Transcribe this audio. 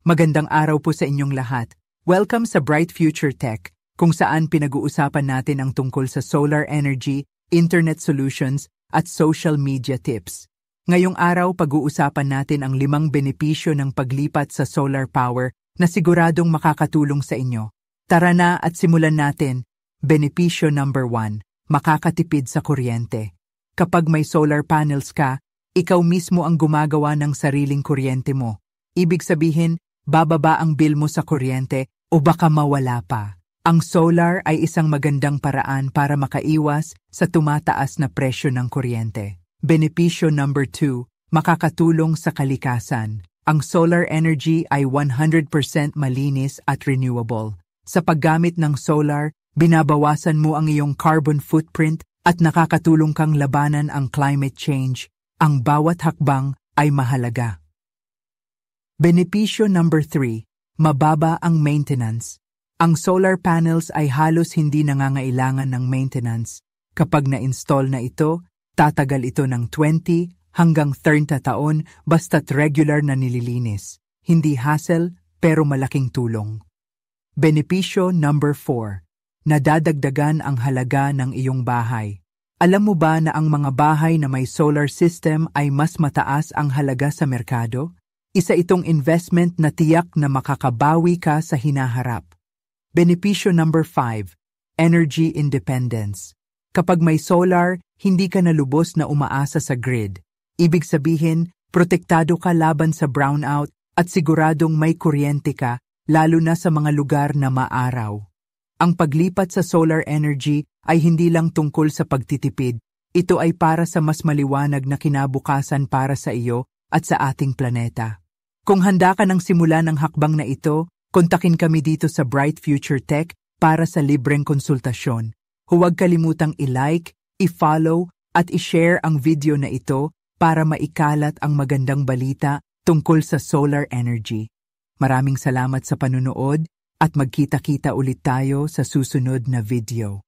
Magandang araw po sa inyong lahat. Welcome sa Bright Future Tech, kung saan pinag-uusapan natin ang tungkol sa solar energy, internet solutions, at social media tips. Ngayong araw, pag-uusapan natin ang 5 benepisyo ng paglipat sa solar power na siguradong makakatulong sa inyo. Tara na at simulan natin. Benepisyo number 1, makakatipid sa kuryente. Kapag may solar panels ka, ikaw mismo ang gumagawa ng sariling kuryente mo. Ibig sabihin, bababa ang bill mo sa kuryente o baka mawala pa. Ang solar ay isang magandang paraan para makaiwas sa tumataas na presyo ng kuryente. Benepisyo number 2, makakatulong sa kalikasan. Ang solar energy ay 100% malinis at renewable. Sa paggamit ng solar, binabawasan mo ang iyong carbon footprint at nakakatulong kang labanan ang climate change. Ang bawat hakbang ay mahalaga. Benepisyo number 3, mababa ang maintenance. Ang solar panels ay halos hindi nangangailangan ng maintenance. Kapag na-install na ito, tatagal ito ng 20 hanggang 30 taon basta't regular na nililinis. Hindi hassle pero malaking tulong. Benepisyo number 4, nadadagdagan ang halaga ng iyong bahay. Alam mo ba na ang mga bahay na may solar system ay mas mataas ang halaga sa merkado? Isa itong investment na tiyak na makakabawi ka sa hinaharap. Benepisyo number 5, energy independence. Kapag may solar, hindi ka na lubos na umaasa sa grid. Ibig sabihin, protektado ka laban sa brownout at siguradong may kuryente ka, lalo na sa mga lugar na maaraw. Ang paglipat sa solar energy ay hindi lang tungkol sa pagtitipid, ito ay para sa mas maliwanag na kinabukasan para sa iyo at sa ating planeta. Kung handa ka ng simulan ng hakbang na ito, kontakin kami dito sa Bright Future Tech para sa libreng konsultasyon. Huwag kalimutang i-like, i-follow at i-share ang video na ito para maikalat ang magandang balita tungkol sa solar energy. Maraming salamat sa panunood at magkita-kita ulit tayo sa susunod na video.